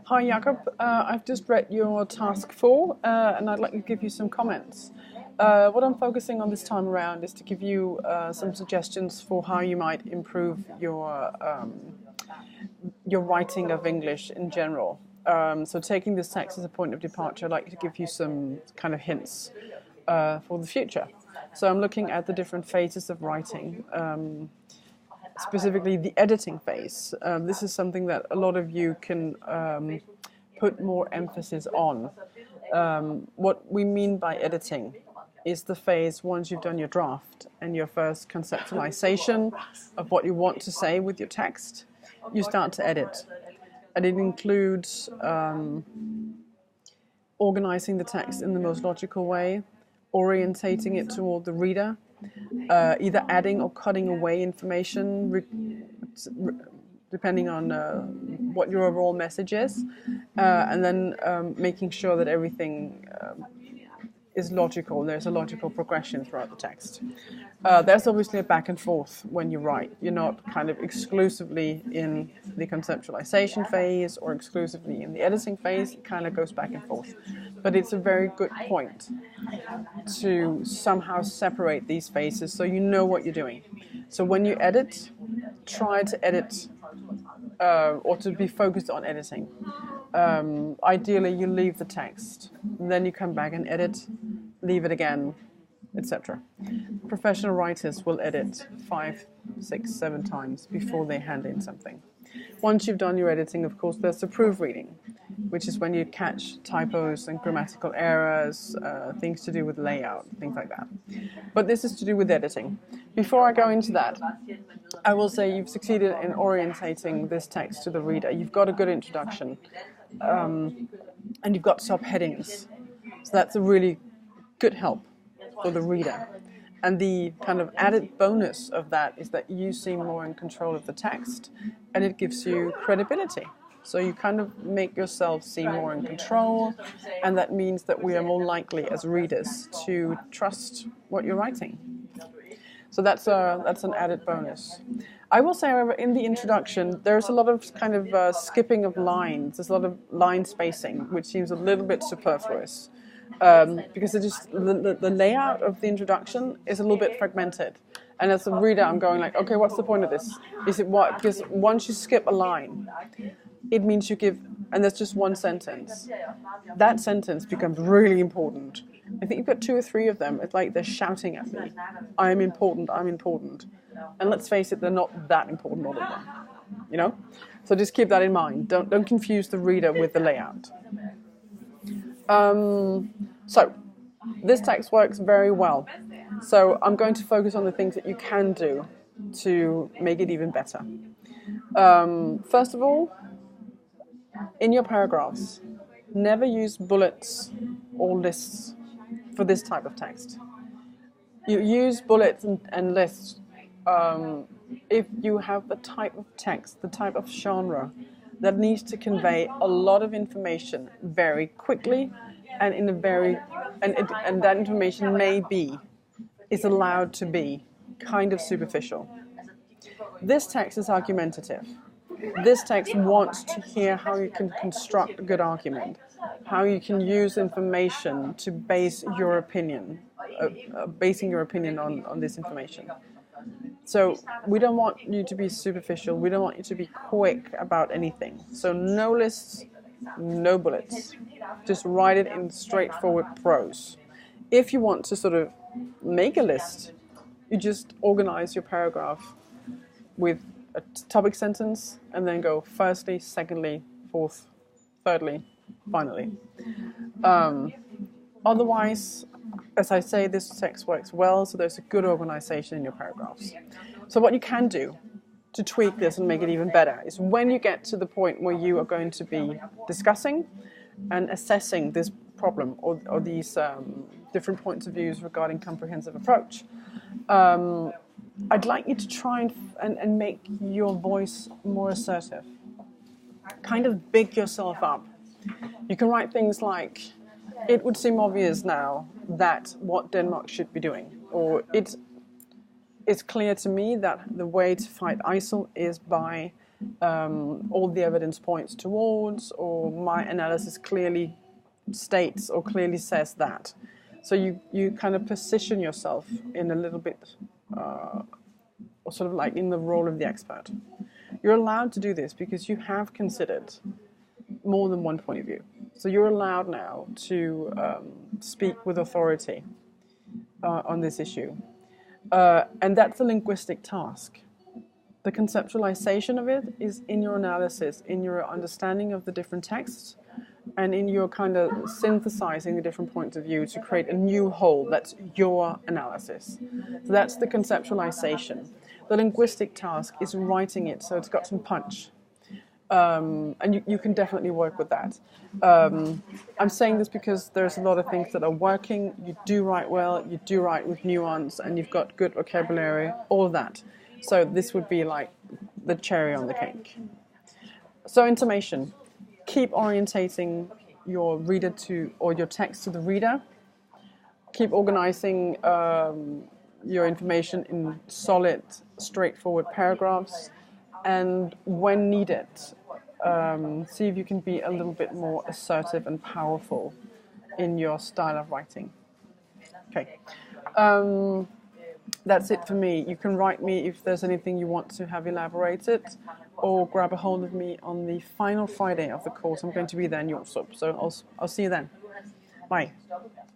Hi Jakob, I've just read your task 4 and I'd like to give you some comments. What I'm focusing on this time around is to give you some suggestions for how you might improve your writing of English in general. So taking this text as a point of departure, I'd like to give you some kind of hints for the future. So I'm looking at the different phases of writing. Specifically the editing phase. This is something that a lot of you can put more emphasis on. What we mean by editing is the phase once you've done your draft and your first conceptualization of what you want to say with your text, you start to edit. And it includes organizing the text in the most logical way, orientating it toward the reader, either adding or cutting away information depending on what your overall message is, and then making sure that everything is logical. There's a logical progression throughout the text. There's obviously a back and forth when you write. You're not kind of exclusively in the conceptualization phase or exclusively in the editing phase. It kind of goes back and forth. But it's a very good point to somehow separate these phases so you know what you're doing. So when you edit, try to edit or to be focused on editing. Ideally, you leave the text, then you come back and edit, leave it again, etc. Professional writers will edit 5, 6, 7 times before they hand in something. Once you've done your editing, of course, there's the proofreading, which is when you catch typos and grammatical errors, things to do with layout, things like that. But this is to do with editing. Before I go into that, I will say you've succeeded in orientating this text to the reader. You've got a good introduction, and you've got subheadings. So that's a really good help for the reader. And the kind of added bonus of that is that you seem more in control of the text, and it gives you credibility. So you kind of make yourself seem more in control, and that means that we are more likely as readers to trust what you're writing. So that's an added bonus. I will say, however, in the introduction, there's a lot of kind of skipping of lines. There's a lot of line spacing, which seems a little bit superfluous. Because the layout of the introduction is a little bit fragmented. And as a reader, I'm going like, okay, what's the point of this? Is it what? Because once you skip a line, it means you give, and there's just one sentence. That sentence becomes really important. I think you've got 2 or 3 of them. It's like they're shouting at me. I'm important, I'm important. And let's face it, they're not that important, all of them. You know? So just keep that in mind. Don't confuse the reader with the layout. So, this text works very well. So I'm going to focus on the things that you can do to make it even better. First of all, in your paragraphs, never use bullets or lists for this type of text. You use bullets and lists if you have the type of text, the type of genre that needs to convey a lot of information very quickly and in a very and that information is allowed to be kind of superficial. This text is argumentative. This text wants to hear how you can construct a good argument, how you can use information to base your opinion, basing your opinion on this information. So we don't want you to be superficial. We don't want you to be quick about anything. So no lists, no bullets. Just write it in straightforward prose. If you want to sort of make a list, you just organize your paragraph with a topic sentence and then go firstly, secondly, fourth, thirdly, finally. Otherwise, as I say, this text works well, so there's a good organization in your paragraphs. So what you can do to tweak this and make it even better is when you get to the point where you are going to be discussing and assessing this problem or these different points of views regarding comprehensive approach, I'd like you to try and make your voice more assertive. Kind of big yourself up. You can write things like, it would seem obvious now that what Denmark should be doing, or it's clear to me that the way to fight ISIL is by all the evidence points towards, or my analysis clearly states or clearly says that. So you kind of position yourself in a little bit, or sort of like in the role of the expert. You're allowed to do this because you have considered more than one point of view. So you're allowed now to speak with authority on this issue. And that's a linguistic task. The conceptualization of it is in your analysis, in your understanding of the different texts, and in your kind of synthesizing the different points of view to create a new whole. That's your analysis. So that's the conceptualization. The linguistic task is writing it so it's got some punch. And you can definitely work with that. I'm saying this because there's a lot of things that are working. You do write well, you do write with nuance, and you've got good vocabulary, all of that. So this would be like the cherry on the cake. So intonation. Keep orientating your reader to, or your text to the reader. Keep organizing your information in solid, straightforward paragraphs. And when needed, see if you can be a little bit more assertive and powerful in your style of writing. Okay. That's it for me. You can write me if there's anything you want to have elaborated, or grab a hold of me on the final Friday of the course. I'm going to be there in Yorkshire, so I'll see you then. Bye.